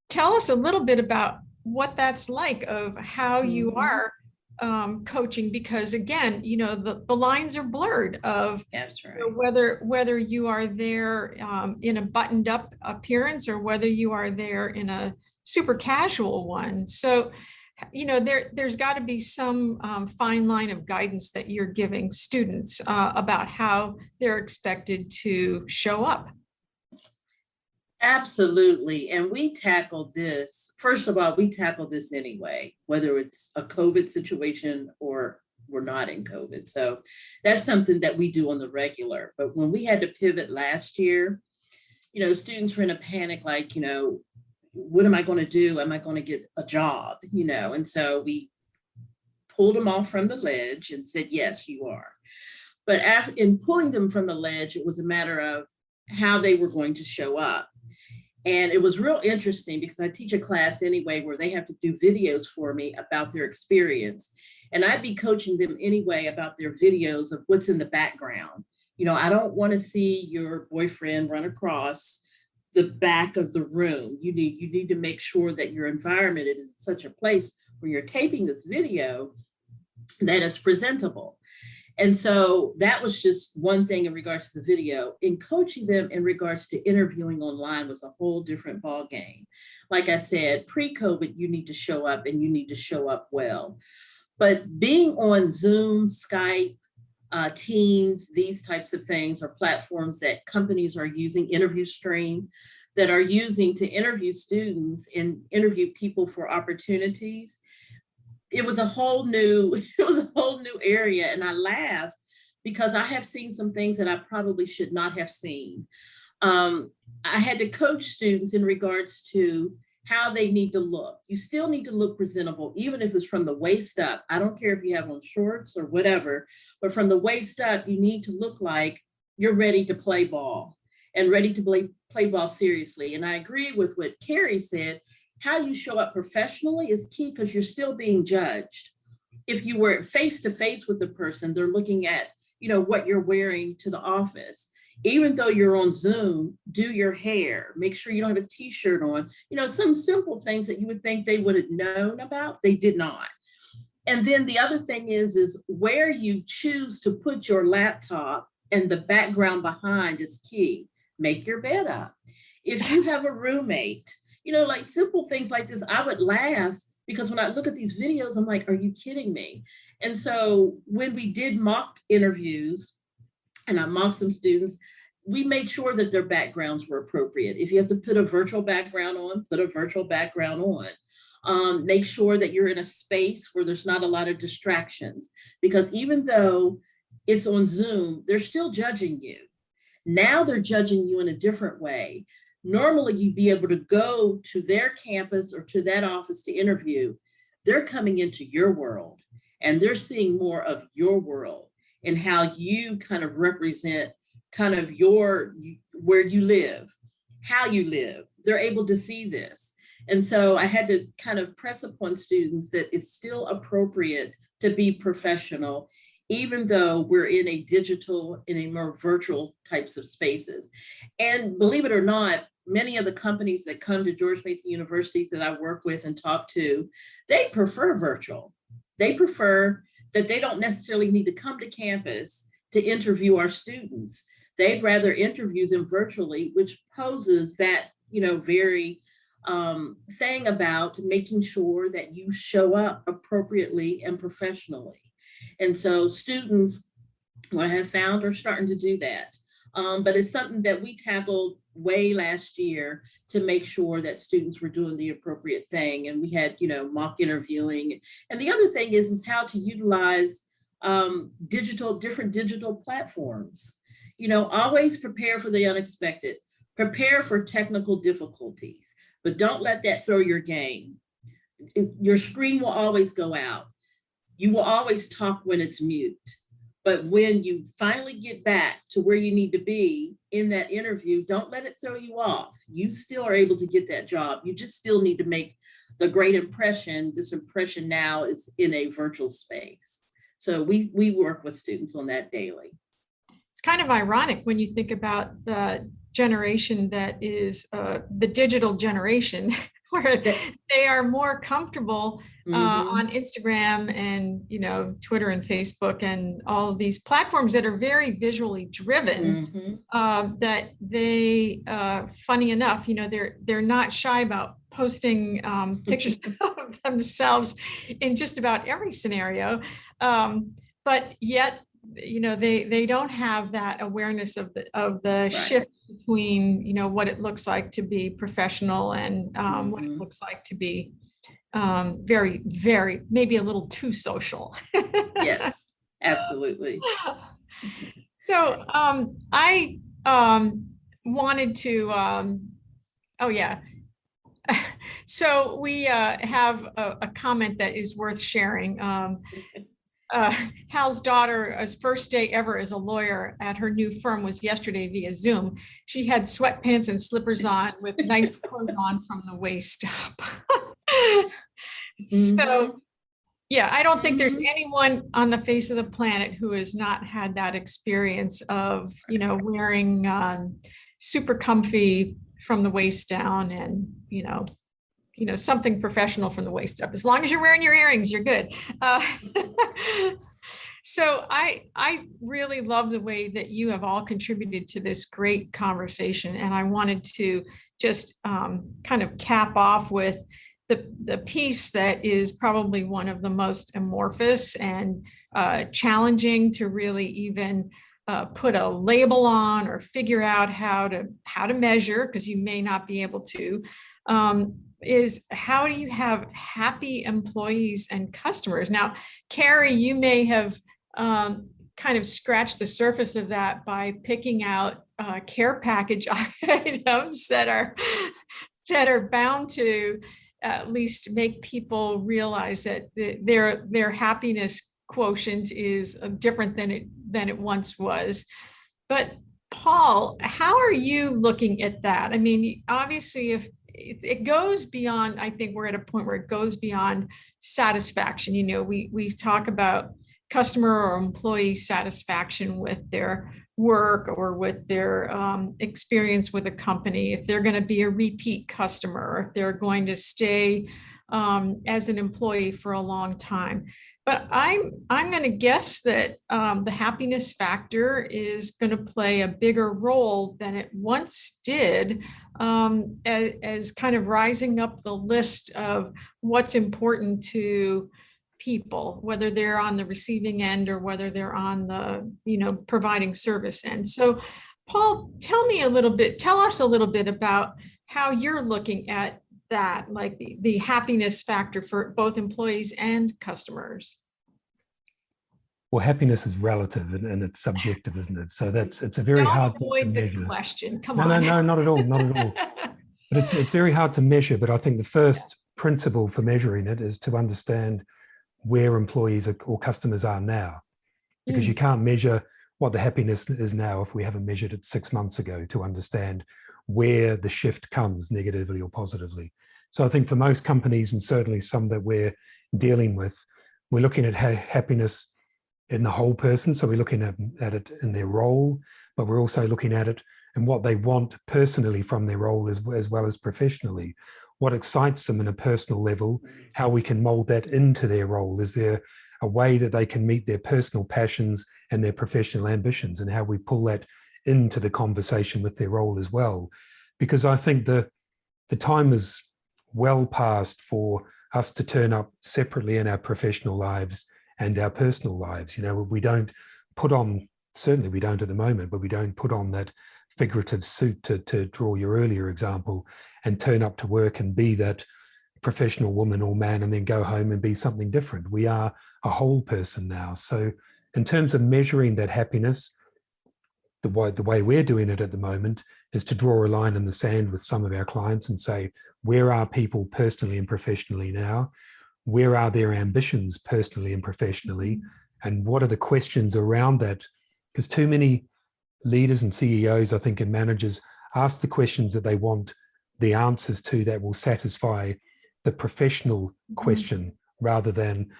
tell us a little bit about what that's like, of how you are coaching, because again, you know, the lines are blurred of That's right. You know, whether you are there in a buttoned up appearance or whether you are there in a super casual one. So, you know, there's got to be some fine line of guidance that you're giving students about how they're expected to show up. Absolutely. And we tackle this, first of all, we tackle this anyway, whether it's a COVID situation or we're not in COVID. So that's something that we do on the regular. But when we had to pivot last year, you know, students were in a panic, like, you know, what am I going to do? Am I going to get a job? You know, and so we pulled them off from the ledge and said, yes, you are. But in pulling them from the ledge, it was a matter of how they were going to show up. And it was real interesting because I teach a class anyway where they have to do videos for me about their experience. And I'd be coaching them anyway about their videos of what's in the background. You know, I don't want to see your boyfriend run across the back of the room. You need to make sure that your environment is such a place where you're taping this video that is presentable. And so that was just one thing in regards to the video. In coaching them in regards to interviewing online was a whole different ball game. Like I said, pre-COVID, you need to show up and you need to show up well. But being on Zoom, Skype, Teams, these types of things are platforms that companies are using, Interview Stream, that are using to interview students and interview people for opportunities. It was a whole new area. And I laugh because I have seen some things that I probably should not have seen. I had to coach students in regards to how they need to look. You still need to look presentable, even if it's from the waist up. I don't care if you have on shorts or whatever, but from the waist up, you need to look like you're ready to play ball and ready to play ball seriously. And I agree with what Cary said. How you show up professionally is key because you're still being judged. If you were face to face with the person, they're looking at, what you're wearing to the office. Even though you're on Zoom, do your hair, make sure you don't have a t-shirt on, some simple things that you would think they would have known about, they did not. And then the other thing is where you choose to put your laptop and the background behind is key. Make your bed up. If you have a roommate, like simple things like this, I would laugh because when I look at these videos, I'm like, are you kidding me? And so when we did mock interviews, and I mocked some students, we made sure that their backgrounds were appropriate. If you have to put a virtual background on, put a virtual background on. Make sure that you're in a space where there's not a lot of distractions, because even though it's on Zoom, they're still judging you. Now they're judging you in a different way. Normally you'd be able to go to their campus or to that office to interview. They're coming into your world and they're seeing more of your world and how you kind of represent kind of where you live, how you live. They're able to see this. And so I had to kind of press upon students that it's still appropriate to be professional, even though we're in a more virtual types of spaces. And believe it or not, many of the companies that come to George Mason universities that I work with and talk to, they prefer virtual. They prefer that they don't necessarily need to come to campus to interview our students. They'd rather interview them virtually, which poses that, very thing about making sure that you show up appropriately and professionally. And so students, what I have found, are starting to do that. But it's something that we tackled way last year to make sure that students were doing the appropriate thing. And we had, mock interviewing. And the other thing is how to utilize different digital platforms. Always prepare for the unexpected, prepare for technical difficulties, but don't let that throw your game. Your screen will always go out. You will always talk when it's mute. But when you finally get back to where you need to be in that interview, don't let it throw you off. You still are able to get that job. You just still need to make the great impression. This impression now is in a virtual space. So we work with students on that daily. It's kind of ironic when you think about the generation that is the digital generation, where they are more comfortable on Instagram and Twitter and Facebook and all of these platforms that are very visually driven. That they, funny enough, they're not shy about posting pictures of themselves in just about every scenario, but yet they don't have that awareness of the shift between what it looks like to be professional and what it looks like to be very, very, maybe a little too social. Yes, absolutely. So I wanted to oh yeah. So we have a comment that is worth sharing. Hal's daughter's first day ever as a lawyer at her new firm was yesterday via Zoom. She had sweatpants and slippers on with nice clothes on from the waist up. So yeah, I don't think there's anyone on the face of the planet who has not had that experience of, wearing super comfy from the waist down and, something professional from the waist up. As long as you're wearing your earrings, you're good. So I really love the way that you have all contributed to this great conversation. And I wanted to just kind of cap off with the piece that is probably one of the most amorphous and challenging to really even put a label on or figure out how to measure, because you may not be able to, is how do you have happy employees and customers? Now, Cary, you may have kind of scratch the surface of that by picking out care package items that are bound to at least make people realize that their happiness quotient is different than it once was. But Paul, how are you looking at that? I mean, obviously, if it goes beyond, I think we're at a point where it goes beyond satisfaction. You know, we talk about customer or employee satisfaction with their work or with their experience with a company, if they're going to be a repeat customer, if they're going to stay as an employee for a long time. But I'm going to guess that the happiness factor is going to play a bigger role than it once did, as kind of rising up the list of what's important to people, whether they're on the receiving end or whether they're on the, providing service end. So, Paul, tell us a little bit about how you're looking at that, like the happiness factor for both employees and customers. Well, happiness is relative and it's subjective, isn't it? So it's a very hard thing to measure. The question. Come on. No, not at all, not at all. But it's very hard to measure. But I think the first principle for measuring it is to understand where employees or customers are now, because you can't measure what the happiness is now if we haven't measured it 6 months ago to understand where the shift comes, negatively or positively. So I think for most companies, and certainly some that we're dealing with, we're looking at happiness in the whole person. So we're looking at it in their role, but we're also looking at it and what they want personally from their role as well as professionally. What excites them in a personal level, how we can mold that into their role. Is there a way that they can meet their personal passions and their professional ambitions, and how we pull that into the conversation with their role as well? Because I think the time is well past for us to turn up separately in our professional lives and our personal lives. We don't put on, certainly we don't at the moment, but we don't put on that figurative suit, to draw your earlier example, and turn up to work and be that professional woman or man and then go home and be something different. We are a whole person now. So in terms of measuring that happiness, the way we're doing it at the moment is to draw a line in the sand with some of our clients and say, where are people personally and professionally now? Where are their ambitions personally and professionally? And what are the questions around that? Because too many leaders and CEOs, I think, and managers ask the questions that they want the answers to that will satisfy the professional question, rather than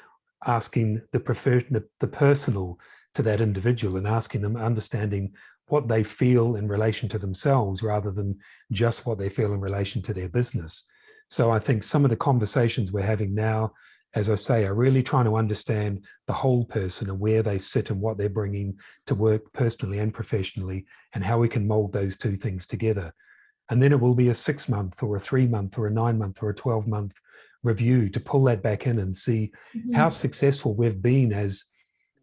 asking the personal to that individual, and asking them, understanding what they feel in relation to themselves rather than just what they feel in relation to their business. So I think some of the conversations we're having now, as I say, are really trying to understand the whole person and where they sit and what they're bringing to work personally and professionally, and how we can mold those two things together. And then it will be a 6 month or a 3 month or a 9 month or a 12 month review to pull that back in and see how successful we've been as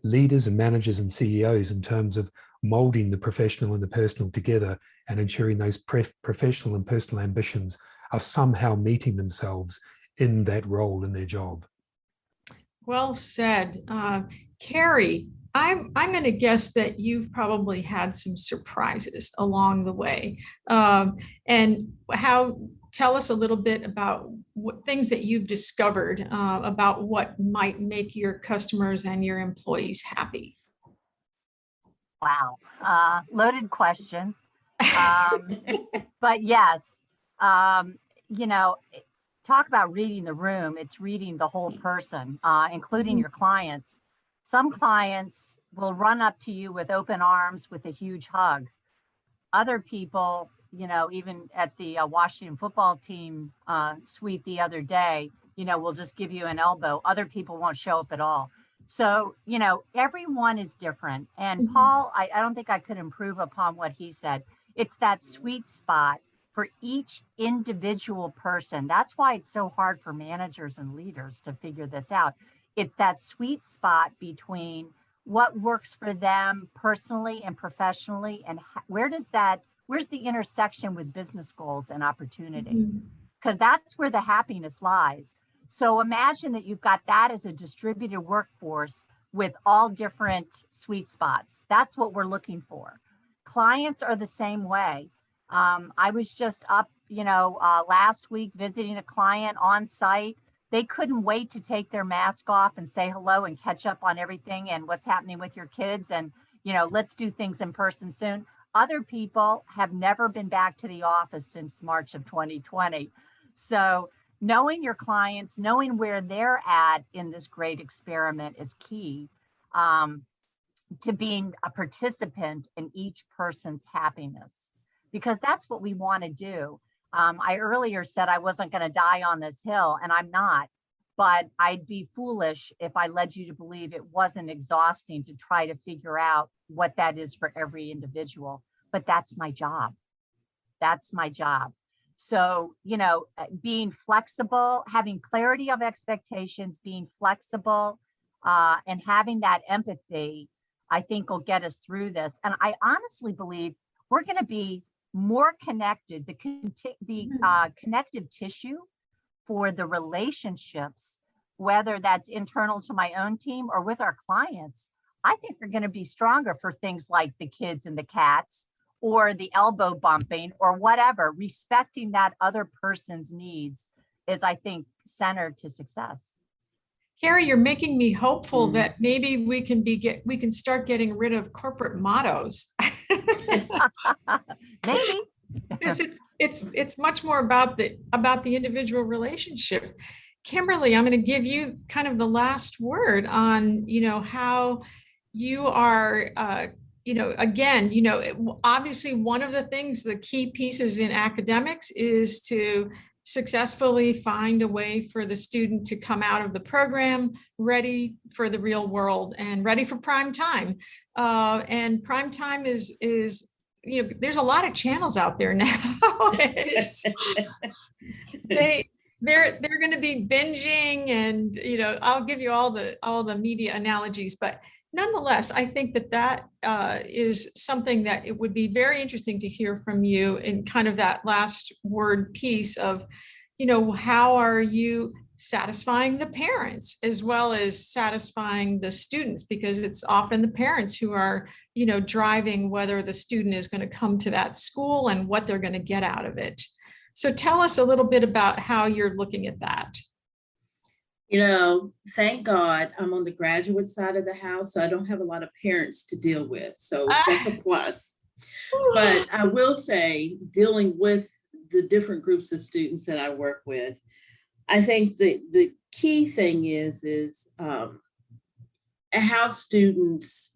leaders and managers and CEOs in terms of molding the professional and the personal together, and ensuring those professional and personal ambitions are somehow meeting themselves in that role in their job. Well said. Cary, I'm going to guess that you've probably had some surprises along the way. Tell us a little bit about what things that you've discovered about what might make your customers and your employees happy. Wow, loaded question. But yes, talk about reading the room. It's reading the whole person, including your clients. Some clients will run up to you with open arms with a huge hug. Other people, even at the Washington football team suite the other day, will just give you an elbow. Other people won't show up at all. So, everyone is different. And Paul, I don't think I could improve upon what he said. It's that sweet spot for each individual person. That's why it's so hard for managers and leaders to figure this out. It's that sweet spot between what works for them personally and professionally, and where's the intersection with business goals and opportunity? Because that's where the happiness lies. So imagine that you've got that as a distributed workforce with all different sweet spots. That's what we're looking for. Clients are the same way. I was just up, last week visiting a client on site. They couldn't wait to take their mask off and say hello and catch up on everything and what's happening with your kids. And, let's do things in person soon. Other people have never been back to the office since March of 2020. So knowing your clients, knowing where they're at in this great experiment is key to being a participant in each person's happiness, because that's what we want to do. I earlier said I wasn't going to die on this hill, and I'm not, but I'd be foolish if I led you to believe it wasn't exhausting to try to figure out what that is for every individual. But that's my job. That's my job. So, being flexible, having clarity of expectations, being flexible, and having that empathy, I think will get us through this. And I honestly believe we're going to be more connected. The connective tissue for the relationships, whether that's internal to my own team or with our clients, I think are going to be stronger for things like the kids and the cats, or the elbow bumping, or whatever. Respecting that other person's needs is, I think, centered to success. Cary, you're making me hopeful that maybe we can start getting rid of corporate mottos. Maybe. It's much more about the individual relationship. Kimberly, I'm going to give you kind of the last word on, how you are, obviously one of the things, the key pieces in academics is to successfully find a way for the student to come out of the program ready for the real world and ready for prime time. And prime time is there's a lot of channels out there now. They're going to be binging, and I'll give you all the media analogies, but nonetheless, I think that is something that it would be very interesting to hear from you in kind of that last word piece of, how are you satisfying the parents as well as satisfying the students, because it's often the parents who are, driving whether the student is going to come to that school and what they're going to get out of it. So tell us a little bit about how you're looking at that. Thank God I'm on the graduate side of the house, so I don't have a lot of parents to deal with. So that's a plus. But I will say, dealing with the different groups of students that I work with, I think the key thing is how students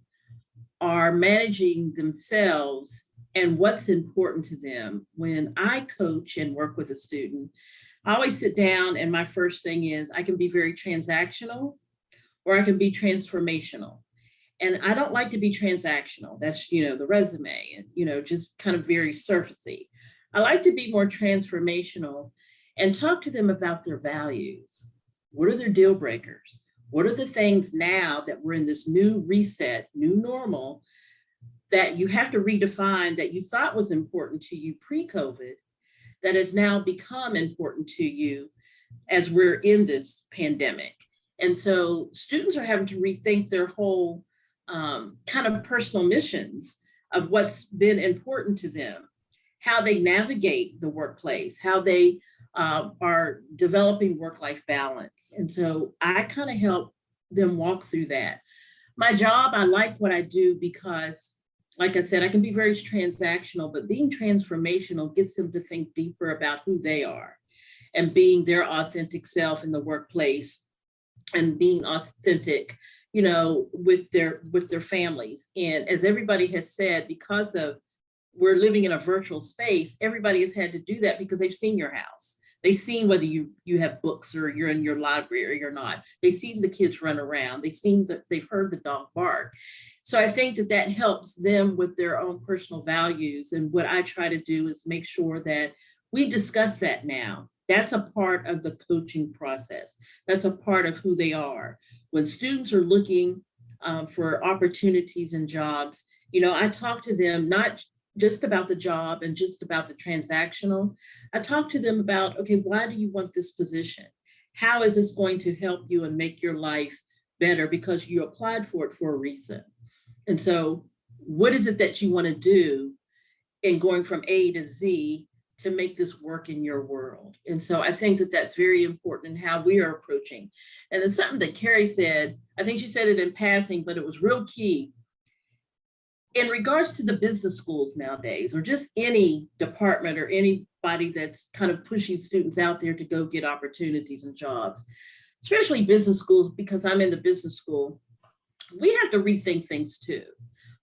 are managing themselves and what's important to them. When I coach and work with a student, I always sit down and my first thing is I can be very transactional or I can be transformational. And I don't like to be transactional. That's, the resume and, just kind of very surfacey. I like to be more transformational and talk to them about their values. What are their deal breakers? What are the things now that we're in this new reset, new normal, that you have to redefine that you thought was important to you pre-COVID, that has now become important to you as we're in this pandemic? And so students are having to rethink their whole kind of personal missions of what's been important to them, how they navigate the workplace, how they are developing work-life balance. And so I kind of help them walk through that. My job, I like what I do because, like I said, I can be very transactional, but being transformational gets them to think deeper about who they are and being their authentic self in the workplace and being authentic, with their families. And as everybody has said, because of we're living in a virtual space, everybody has had to do that because they've seen your house. They've seen whether you have books or you're in your library or not. They've seen the kids run around. They've heard the dog bark. So I think that helps them with their own personal values. And what I try to do is make sure that we discuss that now. That's a part of the coaching process. That's a part of who they are. When students are looking for opportunities and jobs, I talk to them not just about the job and just about the transactional. I talk to them about, okay, why do you want this position? How is this going to help you and make your life better because you applied for it for a reason. And so what is it that you want to do in going from A to Z to make this work in your world? And so I think that that's very important in how we are approaching. And it's something that Cary said, I think she said it in passing, but it was real key. In regards to the business schools nowadays, or just any department or anybody that's kind of pushing students out there to go get opportunities and jobs, especially business schools, because I'm in the business school, we have to rethink things too.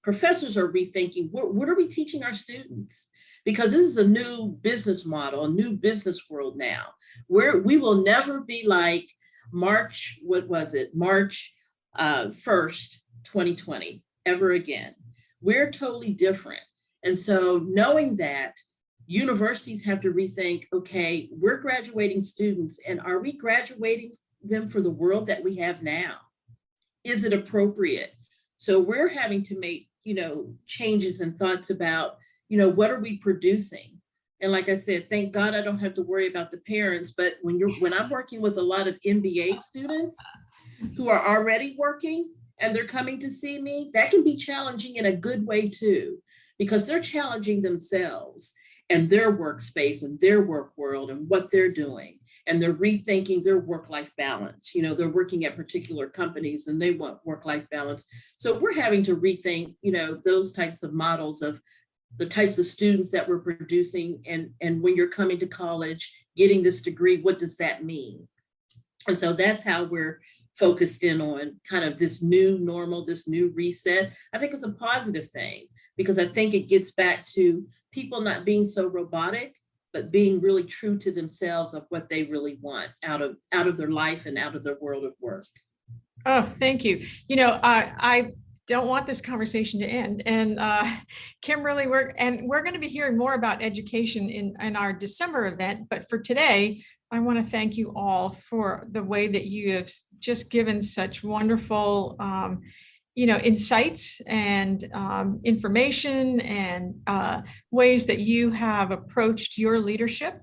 Professors are rethinking, what are we teaching our students? Because this is a new business model, a new business world now, where we will never be like March 1st, 2020, ever again. We're totally different. And so knowing that, universities have to rethink, okay, we're graduating students, and are we graduating them for the world that we have now? Is it appropriate? So we're having to make, changes and thoughts about, what are we producing? And like I said, thank God I don't have to worry about the parents, but when I'm working with a lot of MBA students who are already working and they're coming to see me, that can be challenging in a good way too, because they're challenging themselves and their workspace and their work world and what they're doing. And they're rethinking their work-life balance. They're working at particular companies and they want work-life balance. So we're having to rethink, those types of models of the types of students that we're producing. And when you're coming to college, getting this degree, what does that mean? And so that's how we're focused in on kind of this new normal, this new reset. I think it's a positive thing because I think it gets back to people not being so robotic, but being really true to themselves of what they really want out of their life and out of their world of work. Oh, thank you. I don't want this conversation to end. And Kimberly, we're going to be hearing more about education in our December event. But for today, I want to thank you all for the way that you have just given such wonderful insights and information and ways that you have approached your leadership,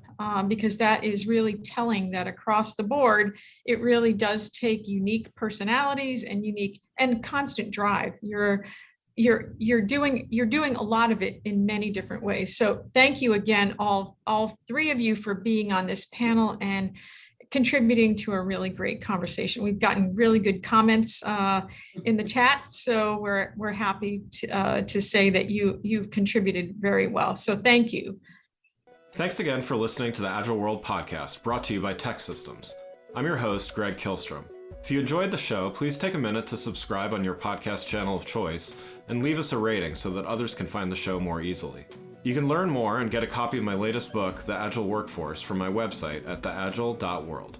because that is really telling that across the board, it really does take unique personalities and unique and constant drive. You're doing a lot of it in many different ways. So thank you again, all three of you, for being on this panel and contributing to a really great conversation. We've gotten really good comments in the chat, so we're happy to say that you've contributed very well. So thank you. Thanks again for listening to the Agile World podcast, brought to you by Tech Systems. I'm your host, Greg Kilstrom. If you enjoyed the show, please take a minute to subscribe on your podcast channel of choice and leave us a rating so that others can find the show more easily. You can learn more and get a copy of my latest book, The Agile Workforce, from my website at theagile.world.